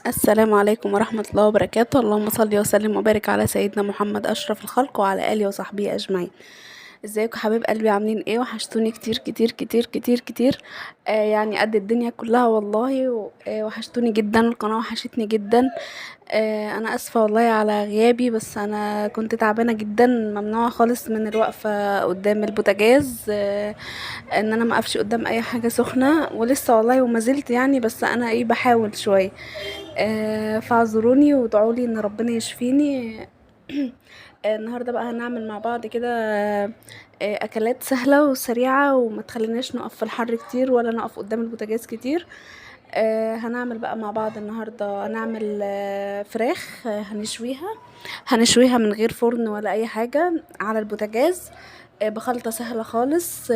السلام عليكم ورحمة الله وبركاته. اللهم صل وسلم وبارك على سيدنا محمد أشرف الخلق وعلى آله وصحبه أجمعين. ازيكم حبايب قلبي؟ عاملين ايه؟ وحشتوني كتير كتير كتير كتير كتير. يعني قد الدنيا كلها والله وحشتوني جدا، القناة وحشتني جدا. انا اسفة والله على غيابي، بس انا كنت تعبانة جدا، ممنوعة خالص من الوقفة قدام البوتاجاز. ان انا ما اقفش قدام اي حاجة سخنة، ولسه والله وما زلت يعني، بس انا ايه بحاول شوية. فاعذروني وادعولي ان ربنا يشفيني. النهارده بقى هنعمل مع بعض كده اكلات سهله وسريعه، وما تخليناش نقف في الحر كتير ولا نقف قدام البوتاجاز كتير. هنعمل بقى مع بعض النهارده، هنعمل فراخ. هنشويها من غير فرن ولا اي حاجه على البوتاجاز. بخلطة سهلة خالص.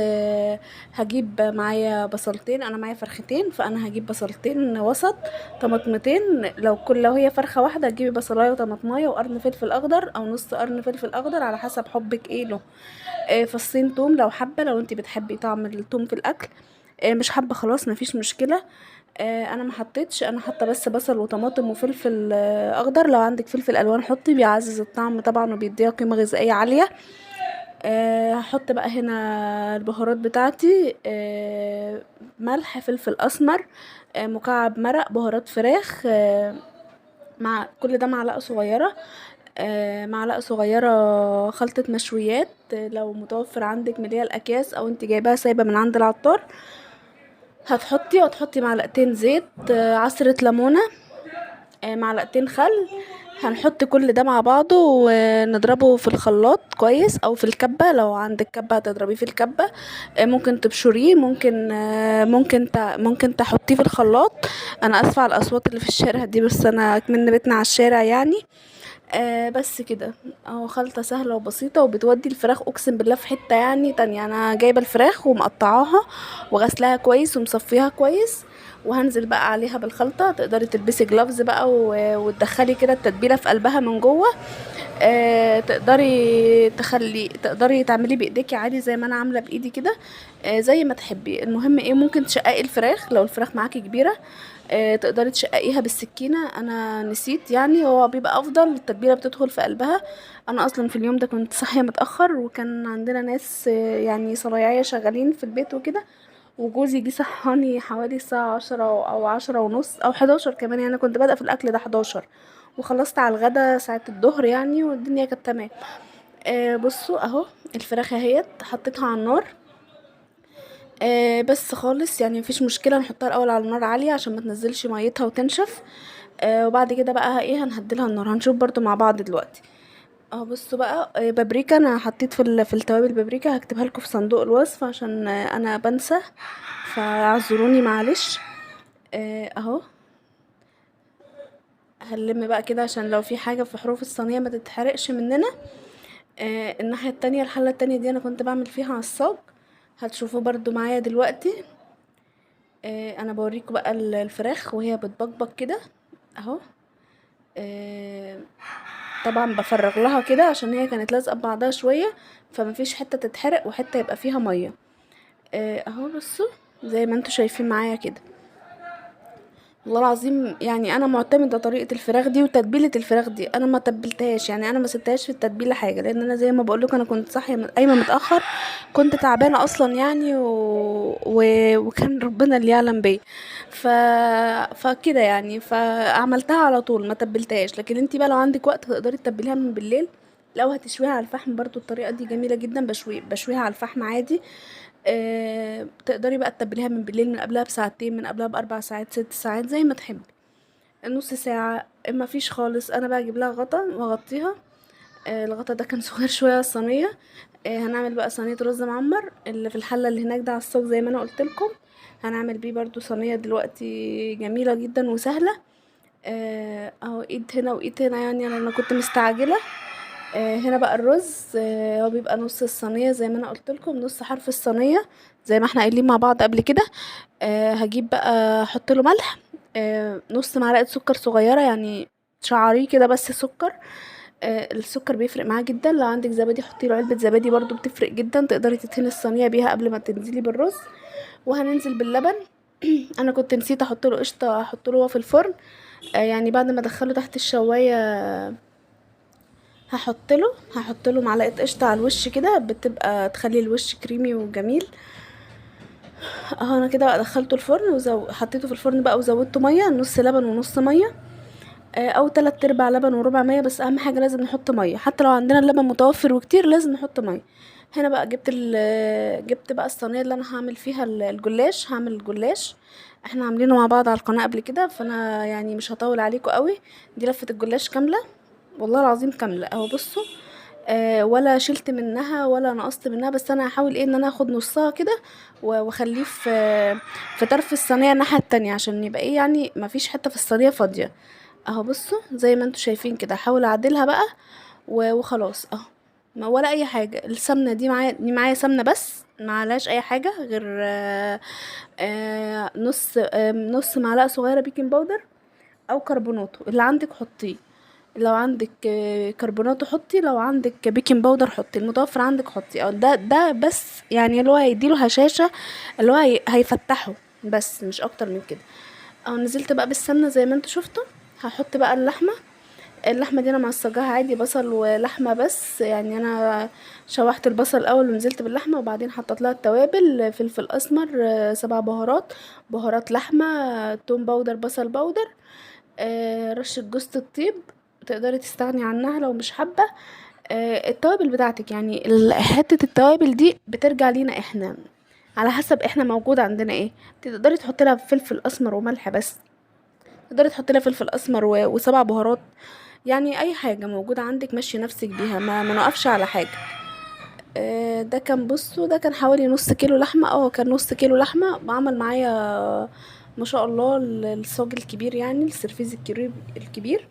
هجيب معايا بصلتين، انا معايا فرختين فانا هجيب بصلتين وسط، طماطمتين. لو هي فرخة واحدة هتجيبي بصلاية وطماطماية وقرن فلفل اخضر او نص قرن فلفل اخضر على حسب حبك ايه له. فصين توم لو حابة، لو انتي بتحبي طعم التوم في الاكل. مش حابة خلاص مفيش مشكلة. انا ما حطيتش، انا حاطه بس بصل وطماطم وفلفل اخضر. لو عندك فلفل الوان حطي، بيعزز الطعم طبعا وبيديها قيمه غذائيه عاليه. هحط بقى هنا البهارات بتاعتي. ملح، فلفل اسمر، مكعب مرق، بهارات فراخ. مع كل ده معلقه صغيره. معلقه صغيره خلطه مشويات. لو متوفر عندك من اللي هي الاكياس او انت جايباها سايبه من عند العطار، هتحطي معلقتين زيت، عصره ليمونه، معلقتين خل. هنحط كل ده مع بعضه ونضربه في الخلاط كويس، او في الكبة لو عندك كبة هتضربيه في الكبة. ممكن تبشريه، ممكن تحطيه في الخلاط. انا اسفة على الاصوات اللي في الشارع دي، بس انا كمان بيتنا على الشارع يعني. بس كده. اهو خلطة سهلة وبسيطة وبتودي الفراخ اقسم بالله في حتة يعني تانية. انا جايبة الفراخ ومقطعاها وغسلاها كويس ومصفيها كويس، وهنزل بقى عليها بالخلطة. تقدري تلبسي جلافز بقى وتدخلي كده التتبيلة في قلبها من جوه. تقدري تعملي بايديكي عادي زي ما انا عامله بايدي كده. زي ما تحبي. المهم ايه، ممكن تشققي الفراخ لو الفراخ معاكي كبيره. تقدري تشققيها بالسكينه، انا نسيت يعني، هو بيبقى افضل، التتبيله بتدخل في قلبها. انا اصلا في اليوم ده كنت صاحيه متاخر، وكان عندنا ناس يعني صنايعيه شغالين في البيت وكده. وجوزي جه صحاني حوالي الساعة 10 أو 10:30 أو 11 كمان، يعني أنا كنت بادئة في الأكل ده 11، وخلصت على الغدا ساعة الظهر يعني، والدنيا كانت تمام. بصوا اهو، الفراخ اهيت حطيتها على النار. بس خالص يعني مفيش مشكلة، نحطها الأول على النار عالية عشان ما تنزلش ميتها وتنشف. وبعد كده بقى ايه هنهدلها النار، هنشوف برضو مع بعض دلوقتي. اهو بصوا بقى، بابريكا انا حطيت في التوابل بابريكا، هكتبها لكم في صندوق الوصف عشان انا بنسى، فاعذروني معلش. اهو هنلم بقى كده عشان لو في حاجة في حروف الصينية ما تتحرقش مننا. الناحية التانية، الحلة التانية دي انا كنت بعمل فيها عصاج، هتشوفوه برضو معايا دلوقتي. انا بوريكم بقى الفراخ وهي بتبقبق كده اهو. آه، طبعا بفرغ لها كده عشان هي كانت لازقه ببعضها شويه، فمفيش حته تتحرق وحته يبقى فيها ميه. اهو بصوا زي ما انتوا شايفين معايا كده. والله العظيم يعني انا معتمده طريقه الفراخ دي وتتبيله الفراخ دي، انا ما تبلتهاش يعني، انا ما سبتهاش في التتبيله حاجه، لان انا زي ما بقول لكم انا كنت صاحيه قايمه متاخر، كنت تعبانه اصلا يعني وكان ربنا اللي يعلم بيه. ف... فكده يعني، فعملتها على طول ما تبلتهاش. لكن انتي بقى لو عندك وقت تقدري تتبليها من بالليل، لو هتشويها على الفحم برضو الطريقه دي جميله جدا، بشويها على الفحم عادي. تقدري بقى تتبليها من بالليل، من قبلها بساعتين، من قبلها ب4 ساعات، 6 ساعات زي ما تحبي، نص ساعة. ما فيش خالص انا بقى اجيب لها غطا واغطيها. الغطا ده كان صغير شوية على الصينية. هنعمل بقى صينية رز معمر اللي في الحلة اللي هناك ده على الصاج زي ما انا قلت لكم. هنعمل بيه برضو صينية دلوقتي جميلة جدا وسهلة. اهو ايد هنا وايد هنا يعني، انا كنت مستعجلة. هنا بقى الرز، هو بيبقى نص الصينية زي ما انا قلت لكم، نص حرف الصينية زي ما احنا قايلين مع بعض قبل كده. هجيب بقى احط له ملح، نص معلقة سكر صغيرة يعني، شعريه كده بس سكر. السكر بيفرق معاه جدا. لو عندك زبادي حطي له علبة زبادي برضو بتفرق جدا، تقدري تدهني الصينية بيها قبل ما تنزلي بالرز. وهننزل باللبن. انا كنت نسيت احط له قشطة، احط له هو في الفرن. يعني بعد ما ادخله تحت الشوايه هحط له معلقه قشطه على الوش كده، بتبقى تخلي الوش كريمي وجميل. اهو انا كده بقى دخلته الفرن حطيته في الفرن بقى وزودته ميه، نص لبن ونص ميه، او 3/4 لبن وربع ميه، بس اهم حاجه لازم نحط ميه، حتى لو عندنا اللبن متوفر وكتير لازم نحط ميه. هنا بقى جبت بقى الصينيه اللي انا هعمل فيها الجلاش. هعمل الجلاش، احنا عاملينه مع بعض على القناه قبل كده، فانا يعني مش هطول عليكم قوي. دي لفه الجلاش كامله، والله العظيم كامله اهو. بصوا، ولا شلت منها ولا نقصت منها، بس انا هحاول ايه ان انا اخد نصها كده واخليه في طرف الصينيه الناحيه التانية، عشان يبقى ايه يعني مفيش حته في الصينيه فاضيه. اهو بصوا زي ما انتوا شايفين كده، هحاول اعدلها بقى وخلاص اهو. ولا اي حاجه، السمنه دي معايا سمنه بس، معلهاش اي حاجه غير نص معلقه صغيره بيكنج باودر او كربوناتو، اللي عندك حطيه. لو عندك كربوناتو حطي، لو عندك بيكنج باودر حطي، المتوفر عندك حطي. او ده بس يعني اللي هو هيديله هشاشة، اللي هو هيفتحه، بس مش اكتر من كده. او نزلت بقى بالسمنة زي ما انتوا شفتوا. هحط بقى اللحمة دي انا معصجاها عادي، بصل ولحمة بس، يعني انا شوحت البصل الاول ونزلت باللحمة، وبعدين حطيت لها التوابل، فلفل اسمر، 7 بهارات، بهارات لحمة، توم باودر، بصل باودر، رشة جوزة الطيب، تقدري تستغني عنها لو مش حابة. التوابل بتاعتك يعني، حتة التوابل دي بترجع لينا احنا، على حسب احنا موجود عندنا ايه. تقدري تحطي لها فلفل اسمر وملح بس، تقدري تحطي لها فلفل اسمر وسبع بهارات، يعني اي حاجة موجودة عندك مشي نفسك بيها، ما نقفش على حاجة. ده كان، بصوا ده كان حوالي نص كيلو لحمة، كان نص كيلو لحمة، بعمل معايا ما شاء الله الصاج الكبير، يعني السرفيز الكبير.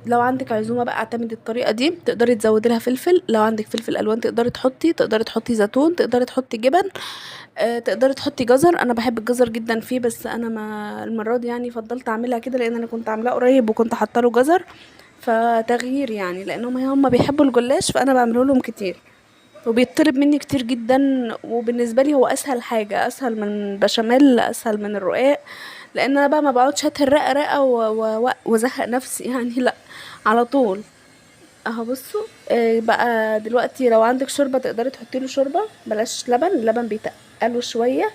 لو عندك عزومة بقى اعتمدي الطريقة دي، تقدري تزودي لها فلفل، لو عندك فلفل الوان تقدري تحطي زيتون، تقدري تحطي جبن، تقدري تحطي جزر. انا بحب الجزر جدا فيه، بس انا ما المرة دي يعني فضلت اعملها كده، لان انا كنت عاملاه قريب وكنت حاطه له جزر، فتغيير يعني، لانهم هم بيحبوا الجلاش، فانا بعمله لهم كتير وبيطلب مني كتير جدا. وبالنسبه لي هو اسهل حاجه، اسهل من البشاميل، اسهل من الرقاق، لان انا بقى ما بقعدش هات الرقه رقه وازهق نفسي يعني لا، على طول. اهو بصوا، بقى دلوقتي لو عندك شوربه تقدري تحطي له شوربه، بلاش لبن، اللبن بيتقله شويه،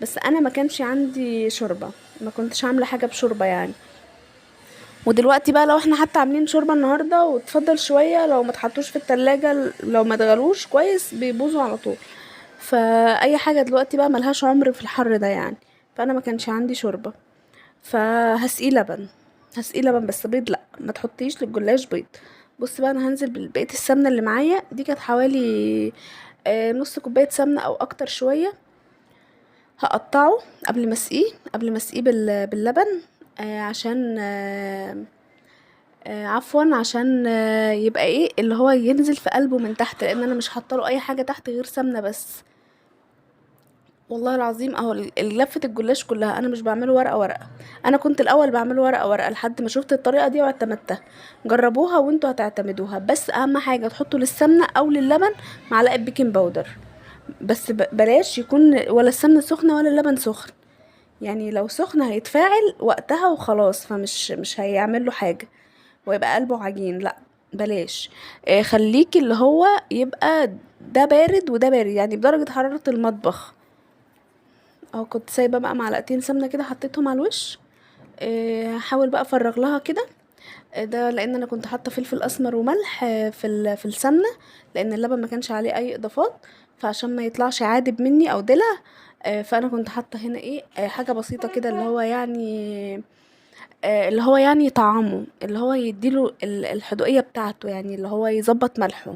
بس انا ما كانش عندي شوربه، ما كنتش عامله حاجه بشوربه يعني. ودلوقتي بقى لو احنا حتى عاملين شوربة النهاردة وتفضل شوية، لو ما تحطوش في التلاجة، لو ما تغلوش كويس بيبوظوا على طول. فاي حاجة دلوقتي بقى ملهاش عمر في الحر ده يعني. فانا ما كانش عندي شوربة، فهسقيه لبن. هسقيه لبن بس بيض لا، ما تحطيش للجلاش بيض. بص بقى، انا هنزل ببقية السمنة اللي معايا دي، كانت حوالي نص كوباية سمنة او اكتر شوية. هقطعه قبل ما اسقيه باللبن، عشان عفوا، عشان يبقى ايه اللي هو ينزل في قلبه من تحت، لان انا مش حاطه له اي حاجه تحت غير سمنه بس. والله العظيم اهو لفه الجلاش كلها انا مش بعمله ورقه ورقه. انا كنت الاول بعمله ورقه ورقه لحد ما شفت الطريقه دي واعتمدتها. جربوها وانتوا هتعتمدوها، بس اهم حاجه تحطوا للسمنه او للبن معلقه بيكنج باودر، بس بلاش يكون ولا السمنه سخنه ولا اللبن سخن، يعني لو سخن هيتفاعل وقتها وخلاص، فمش هيعمل له حاجه ويبقى قلبه عجين، لا بلاش. خليكي اللي هو يبقى ده بارد وده بارد، يعني بدرجة حرارة المطبخ. او كنت سايبه بقى معلقتين سمنه كده حطيتهم على الوش. هحاول بقى افرغ لها كده. ده لان انا كنت حاطه فلفل اسمر وملح في السمنه، لان اللبن ما كانش عليه اي اضافات، فعشان ما يطلعش عادب مني او دلع. فانا كنت حاطه هنا ايه حاجه بسيطه كده، اللي هو يعني طعمه، اللي هو يديله الحدوقية بتاعته، يعني اللي هو يظبط ملحه.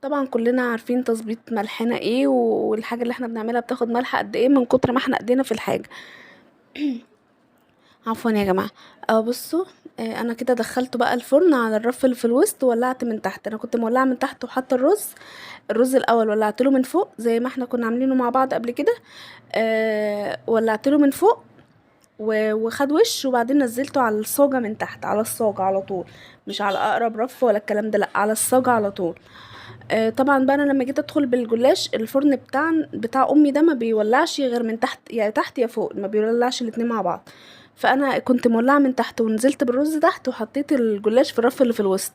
طبعا كلنا عارفين تظبيط ملحنا ايه، والحاجة اللي احنا بنعملها بتاخد ملح قد ايه من كتر ما احنا ايدينا في الحاجة. عفوا يا جماعة. بصوا، انا كده دخلته بقى الفرن على الرف اللي في الوسط، وولعت من تحت، انا كنت مولعه من تحت وحاطه الرز الاول ولعت له من فوق زي ما احنا كنا عاملينه مع بعض قبل كده. ولعت له من فوق وخد وش، وبعدين نزلته على الصاجة من تحت، على الصاجة على طول، مش على اقرب رف ولا الكلام ده، لا على الصاجة على طول. طبعا بقى انا لما جيت ادخل بالجلاش، الفرن بتاع امي ده ما بيولعش غير من تحت، يا تحت يا فوق، ما بيولعش الاتنين مع بعض. فانا كنت مولعه من تحت ونزلت بالرز تحت وحطيت الجلاش في الرف اللي في الوسط.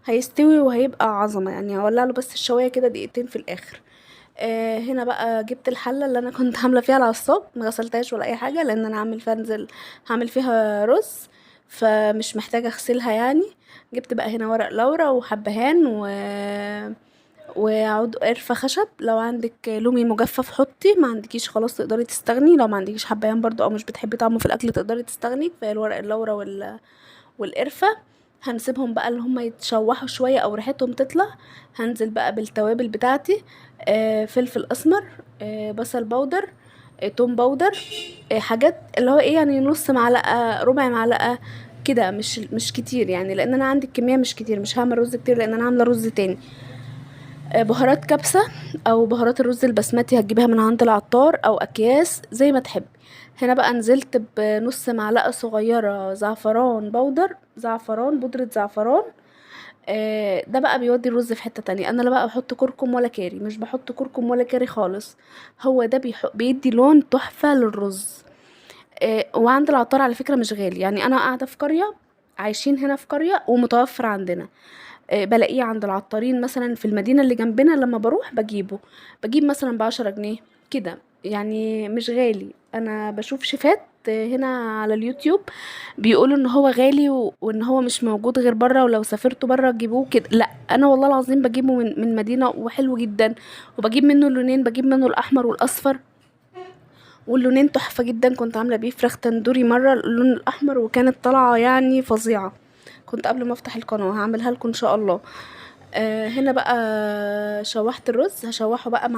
هيستوي وهيبقى عظمه يعني. هولع له بس الشوايه كده دقيقتين في الاخر. هنا بقى جبت الحله اللي انا كنت عامله فيها العصاج، ما غسلتهاش ولا اي حاجه لان انا عامل فيها هعمل فيها رز، فمش محتاجه اغسلها يعني. جبت بقى هنا ورق لورا وحبهان وعود قرفة خشب. لو عندك لومي مجفف حطي، ما عندكيش خلاص تقدري تستغني. لو ما عندكيش حبهان برضو او مش بتحبي طعمه في الاكل تقدري تستغني. كفايه الورق اللورا والقرفة. هنسيبهم بقى اللي هم يتشوحوا شوية او ريحتهم تطلع. هنزل بقى بالتوابل بتاعتي. فلفل اسمر، بصل بودر، توم بودر، حاجات اللي هو ايه يعني نص معلقة ربع معلقة كده، مش كتير يعني، لان انا عندي الكمية مش كتير، مش هعمل رز كتير لان انا عاملة رز تاني. بهارات كبسة او بهارات الرز البسمتي هتجيبها من عند العطار او اكياس زي ما تحب. هنا بقى نزلت بنص معلقة صغيرة زعفران بودر، زعفران بودرة زعفران. ده بقى بيودي الرز في حتة تانية. انا لا بقى بحط كركم ولا كاري، مش بحط كركم ولا كاري خالص. هو ده بيدي لون تحفة للرز. وعند العطار على فكرة مش غالي يعني. انا قاعدة في قرية، عايشين هنا في قرية ومتوفر عندنا. بلاقيه عند العطارين مثلا في المدينة اللي جنبنا. لما بروح بجيب مثلا ب10 جنيه كده يعني، مش غالي. انا بشوف شيفات هنا على اليوتيوب بيقولوا ان هو غالي وان هو مش موجود غير بره، ولو سافرتوا بره تجيبوه كده. لا، انا والله العظيم بجيبه من مدينة وحلو جدا. وبجيب منه اللونين، بجيب منه الاحمر والاصفر، واللونين تحفة جدا. كنت عاملة بيه فراخ تندوري مرة اللون الاحمر وكانت طالعة يعني فظيعة. كنت قبل ما افتح القناة هعملها لكم ان شاء الله. هنا بقى شوحت الرز، هشوحه بقى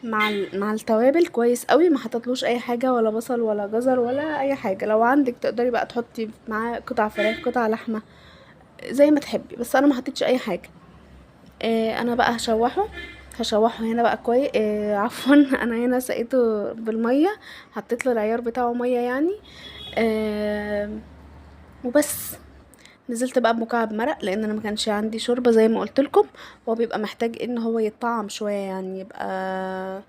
مع التوابل كويس قوي. ما حطيتلوش اي حاجه، ولا بصل ولا جزر ولا اي حاجه. لو عندك تقدري بقى تحطي معاه قطع فراخ قطع لحمه زي ما تحبي، بس انا ما حطيتش اي حاجه. انا بقى هشوحه هنا بقى كويس. عفوا انا هنا سقيته بالميه، حطيت له العيار بتاعه ميه يعني. آه وبس. نزلت بقى بمكعب مرق لان انا ما كانش عندي شوربه زي ما قلت لكم. هو بيبقى محتاج ان هو يتطعم شويه يعني، يبقى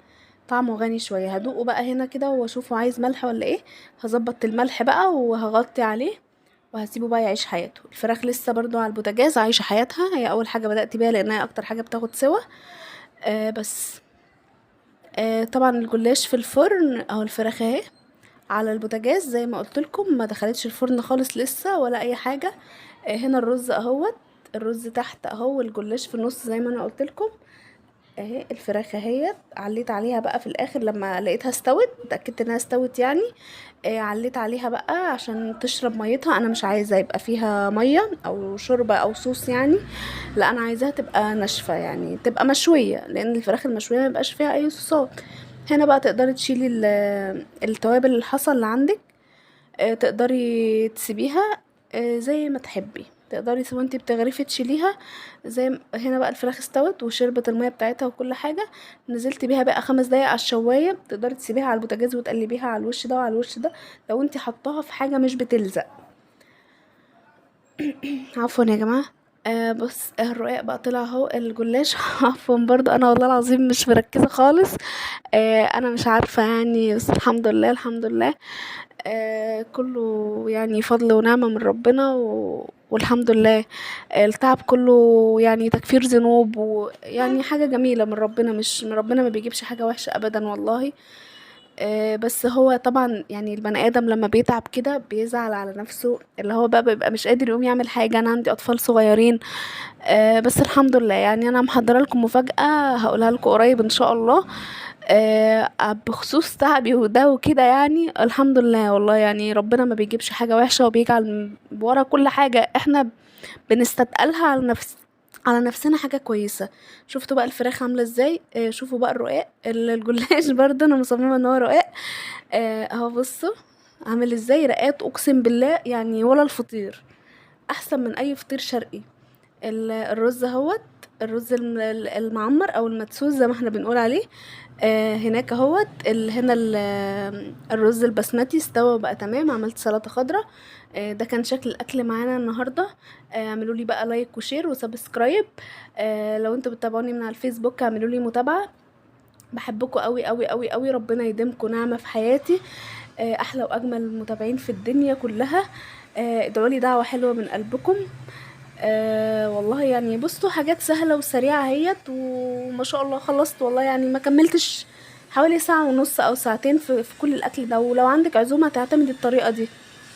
طعمه غني شويه. هدوقه بقى هنا كده واشوفه عايز ملح ولا ايه. هظبط الملح بقى وهغطي عليه وهسيبه بقى يعيش حياته. الفراخ لسه برضو على البوتاجاز عايشه حياتها، هي اول حاجه بدات بيها لانها اكتر حاجه بتاخد سوا. بس. طبعا الجلاش في الفرن او الفراخ اهي على البوتاجاز زي ما قلت لكم، ما دخلتش الفرن خالص لسه ولا اي حاجه. هنا الرز اهوت، الرز تحت اهو، والجلاش في النص زي ما انا قلت لكم. اهي الفراخ اهيت عليت عليها بقى في الاخر لما لقيتها استوت، اتاكدت انها استوت يعني. عليت عليها بقى عشان تشرب ميتها. انا مش عايزه يبقى فيها ميه او شوربه او صوص يعني، لا انا عايزاها تبقى ناشفه يعني، تبقى مشويه، لان الفراخ المشويه ما يبقاش فيها اي صوصات. هنا بقى تقدري تشيلي التوابل الحصى اللي عندك. تقدري تسيبيها زي ما تحبي. تقدري وانتي بتغرفي تشيليها هنا بقى الفراخ استوت وشربت المية بتاعتها وكل حاجة. نزلت بيها بقى 5 دقايق على الشواية. تقدري تسيبيها على البوتاجاز وتقلبيها على الوش ده وعلى الوش ده لو انتي حطاها في حاجة مش بتلزق. عفوا يا جماعة. بص الرقاق بقى طلع اهو الجلاش. عفوا برضو انا والله العظيم مش مركزة خالص. انا مش عارفة يعني، بس الحمد لله الحمد لله. كله يعني فضل ونعمة من ربنا والحمد لله. التعب كله يعني تكفير ذنوب، ويعني حاجة جميلة من ربنا، مش من ربنا ما بيجيبش حاجة وحشة ابدا والله. بس هو طبعا يعني البني ادم لما بيتعب كده بيزعل على نفسه، اللي هو بقى بيبقى مش قادر يقوم يعمل حاجة. انا عندي اطفال صغيرين. بس الحمد لله يعني انا محضره لكم مفاجأة هقولها لكم قريب ان شاء الله. بخصوص تعبي وده وكده يعني، الحمد لله والله يعني ربنا ما بيجيبش حاجة وحشة وبيجعل ورا كل حاجة احنا بنستتقلها على نفسنا حاجة كويسة. شفتوا بقى الفراخ عاملة ازاي. شوفوا بقى الرقاق الجلاش برضه انا مصممة ان هو رقاق. اهو بصوا عامل ازاي رقاق، اقسم بالله يعني ولا الفطير احسن من اي فطير شرقي. الرز اهوت، الرز المعمر او المدسوس زي ما احنا بنقول عليه. هناك اهوت هنا الرز البسمتي استوى بقى تمام. عملت سلطة خضراء. ده كان شكل الاكل معانا النهاردة. اعملوا لي بقى لايك وشير وسبسكرايب. لو انتوا بتتابعوني من على الفيسبوك اعملوا لي متابعة. بحبكم قوي قوي قوي قوي، ربنا يديمكم نعمة في حياتي. احلى واجمل متابعين في الدنيا كلها. ادعولي دعوة حلوة من قلبكم. والله يعني بصوا حاجات سهلة وسريعة اهيت، وما شاء الله خلصت والله، يعني ما كملتش حوالي ساعة ونص او ساعتين في كل الاكل ده. ولو عندك عزومة هتعتمد الطريقة دي.